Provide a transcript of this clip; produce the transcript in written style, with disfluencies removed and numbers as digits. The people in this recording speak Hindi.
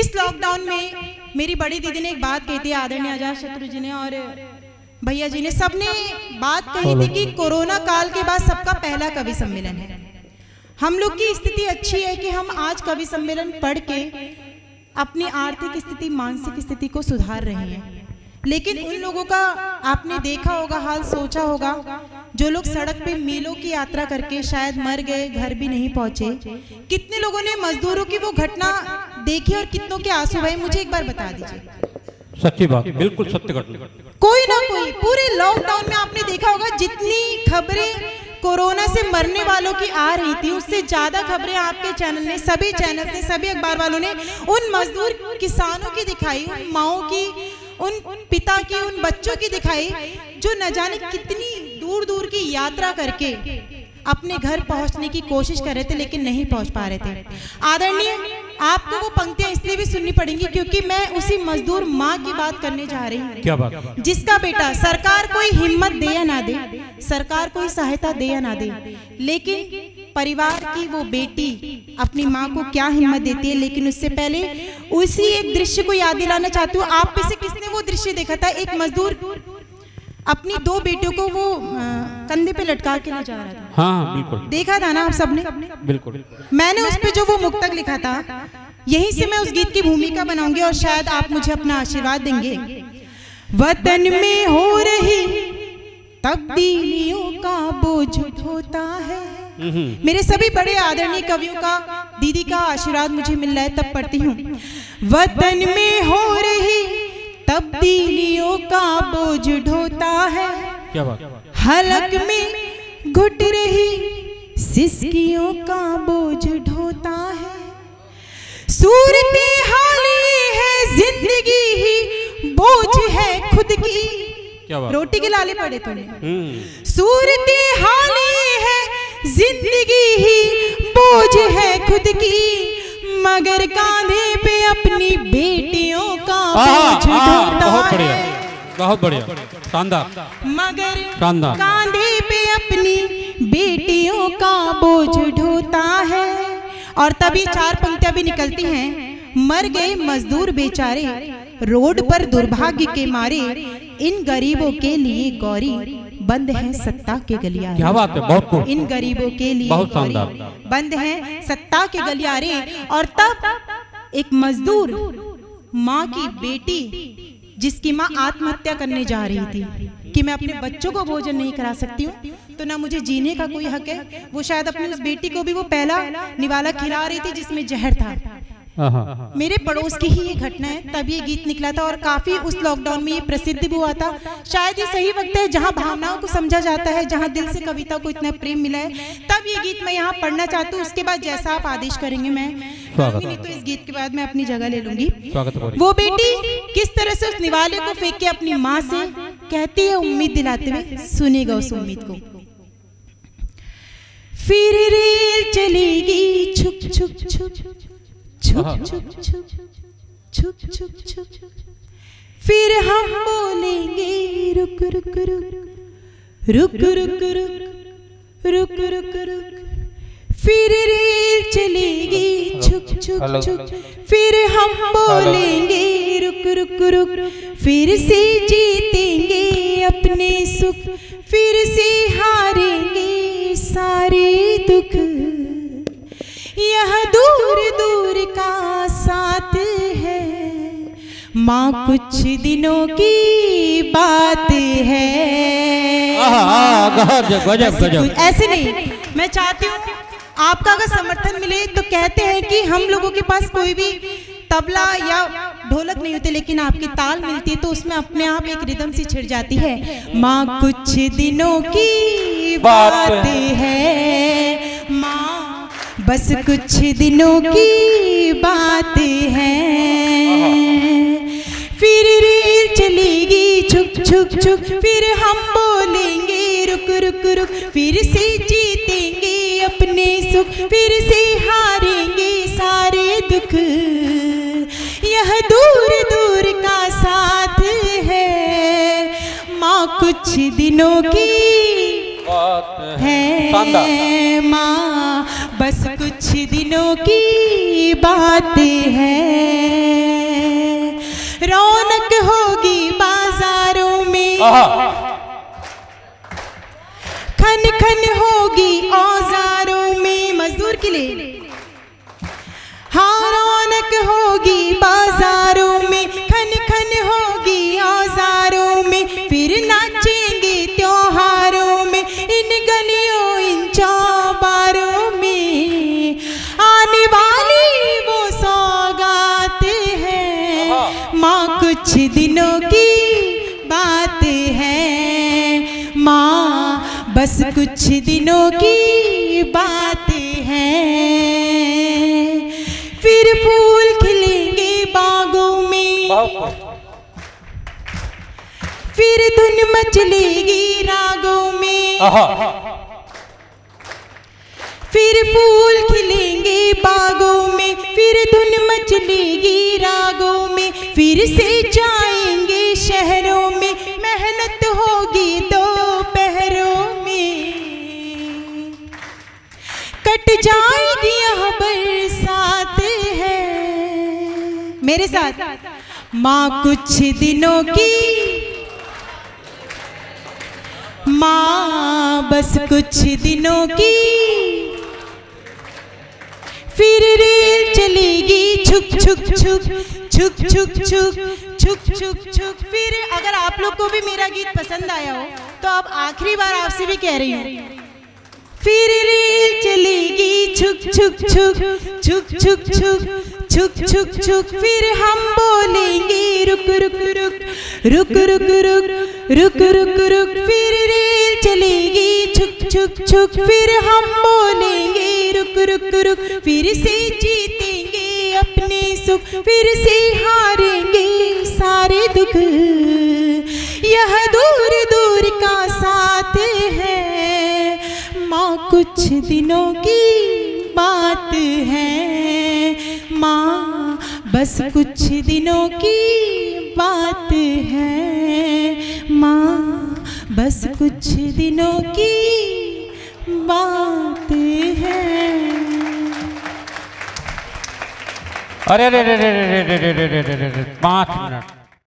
इस लॉकडाउन में मेरी बड़ी दीदी ने एक बात कही थी, आदरणीय अजात शत्रु जी ने और भैया जी ने, सबने बात कही थी कि कोरोना काल के बाद सबका पहला कवि सम्मेलन है। हम लोग की स्थिति अच्छी है कि हम आज कवि सम्मेलन पढ़ के अपनी आर्थिक स्थिति, मानसिक स्थिति को सुधार रहे हैं, लेकिन उन लोगों का आपने देखा होगा, हाल सोचा होगा, जो लोग सड़क पे मीलों की यात्रा करके शायद मर गए, घर भी नहीं पहुंचे। कितने लोगों ने मजदूरों की वो घटना देखी और कितनों के आंसू भाई, मुझे एक बार बता दीजिए। सच्ची बात, बिल्कुल सत्य घटना। कोई ना कोई पूरे लॉकडाउन में आपने देखा होगा, जितनी खबरें कोरोना से मरने वालों की आ रही थी, उससे ज्यादा खबरें आपके चैनल ने, सभी चैनल ने, सभी अखबार वालों ने उन मजदूर किसानों की दिखाई, उन माओं की, उन पिता की, उन बच्चों की दिखाई जो न जाने कितनी दूर दूर की यात्रा करके अपने घर पहुंचने की कोशिश कर रहे थे, लेकिन नहीं पहुंच पा रहे थे। आदरणीय, आपको वो पंक्तियां इसलिए भी सुननी पड़ेंगी क्योंकि मैं उसी मजदूर माँ की बात करने जा रही हूँ। क्या बात? जिसका बेटा, सरकार कोई हिम्मत दे या ना दे, सरकार कोई सहायता दे या ना दे, लेकिन परिवार की वो बेटी अपनी माँ को क्या हिम्मत देती है। लेकिन उससे पहले उसी एक दृश्य को याद दिलाना चाहती हूँ। आप में से किसने वो दृश्य देखा था? एक मजदूर अपनी दो बेटियों को वो कंधे पे लटका के ले जा रहा था। हाँ बिल्कुल, देखा था ना आप सबने? बिल्कुल। मैंने उस पे जो वो मुक्तक लिखा था, यहीं से मैं उस गीत की भूमिका बनाऊंगी और शायद आप मुझे अपना आशीर्वाद देंगे। वतन में हो रही तब्दीलियों का बोझ होता है। मेरे सभी बड़े आदरणीय कवियों का, दीदी का आशीर्वाद मुझे मिल रहा है, तब पढ़ती हूँ। वतन में हो रही तब्दीलियों का बोझ ढोता है। क्या बात? हलक में घुट रही सिसकियों का बोझ ढोता है। सूरते हाली है जिंदगी ही बोझ है खुद की। क्या बात? रोटी के लाले पड़े तुमने। सूरते हाली है जिंदगी ही बोझ है खुद की, मगर कांधे पे अपनी बेटियों का बोझ ढोता है। बहुत बढ़िया, शानदार। मगर कांधे पे अपनी बेटियों का बोझ ढोता है। और तभी चार पंक्तियां भी निकलती हैं। मर गए मजदूर बेचारे रोड पर दुर्भाग्य के मारे, इन गरीबों के लिए गौरी बंद है सत्ता के गलियारे। क्या बात है, बहुत खूब। इन गरीबों के लिए बहुत शानदार, बंद है सत्ता के गलियारे। और तब एक मजदूर माँ की बेटी, जिसकी माँ आत्महत्या करने जा रही थी कि मैं अपने बच्चों को भोजन नहीं करा सकती हूँ, तो ना मुझे जीने का कोई हक है। वो शायद अपनी उस बेटी को भी वो पहला निवाला खिला रही थी जिसमें जहर था। मेरे पड़ोस की ही ये घटना है, तब ये गीत निकला था और काफी उस लॉकडाउन में ये प्रसिद्ध भी हुआ था। शायद ये सही वक्त है जहाँ भावनाओं को समझा जाता है, जहाँ दिल से कविता को इतना प्रेम मिला है, तब ये गीत मैं यहाँ पढ़ना चाहती हूँ। उसके बाद जैसा आप आदेश करेंगे मैं नहीं, तो इस गीत के बाद मैं अपनी जगह ले लूंगी। वो बेटी किस तरह से उस निवाले को फेंक के अपनी माँ से कहती है, उम्मीद दिलाते हुए, सुनेगा उस उम्मीद को। फिर रेल चलेगी छुक छुक छुक छुक छुक छुक छुक छुक छुक, फिर हम बोलेंगे रुक रुक रुक रुक रुक रुक रुक रुक रुक। फिर रेल चलेगी छुक छुक छुक, फिर हम बोलेंगे रुक रुक रुक। फिर से जीतेंगे अपने सुख, फिर से हारेंगे सारे दुख। यह दूर दूर का साथ है, माँ कुछ दिनों की बात है। ऐसे नहीं, मैं चाहती हूँ आपका अगर समर्थन मिले तो कहते हैं कि हम लोगों के पास कोई भी तबला या ढोलक नहीं होते, लेकिन आपकी ताल मिलती है तो उसमें अपने आप एक रिदम सी छिड़ जाती है। माँ कुछ दिनों की बात है, माँ बस कुछ दिनों की बात है। फिर रेल चलेगी छुक छुक छुक, फिर हम बोलेंगे रुक रुक रुक। फिर से जीतेंगे अपने सुख, फिर से हारेंगे सारे दुख। यह दूर दूर का साथ है, माँ कुछ दिनों की बात है। माँ बस कुछ दिनों की बात है। खन खन होगी औजारों में, मजदूर के लिए। हाँ रौनक होगी बाजारों में, खन खन होगी औजारों में, फिर नाचेंगे त्योहारों में, इन गलियों इन चौबारों में। आने वाली वो सौगात है माँ, कुछ दिनों की बात है माँ, बस कुछ दिनों की बात है। फिर फूल खिलेंगे बागों में, फिर धुन मचलेगी रागों में। फिर फूल खिलेंगे बागों में, फिर धुन मचलेगी रागों में, फिर से जाएंगे शहरों में, मेहनत होगी दोपहरों में। कट जाएगी यहाँ बरसात है, मेरे साथ। माँ कुछ दिनों की, माँ बस कुछ दिनों की, फिर रेल चलेगी छुक छुक छुक छुक छुक छुक छुक छुक छुक। फिर अगर आप लोग को भी मेरा गीत पसंद आया हो तो अब आखिरी बार आपसे भी कह रही हूँ, फिर रेल चलेगी छुक छुक छुक छुक छुक छुक छुक छुक छुक। फिर हम बोलेंगे रुक रुक रुक रुक रुक रुक रुक रुक रुक। फिर रेल चलेगी छुक छुक छुक, फिर हम बोलेंगे रुक रुक रुक। फिर से जीतेंगे अपने सुख, फिर से हारेंगे सारे दुख। यह दूर दूर का साथ है माँ, कुछ दिनों की बात है माँ, बस कुछ दिनों की बात है माँ, बस कुछ दिनों की बात है। अरे 5 मिनट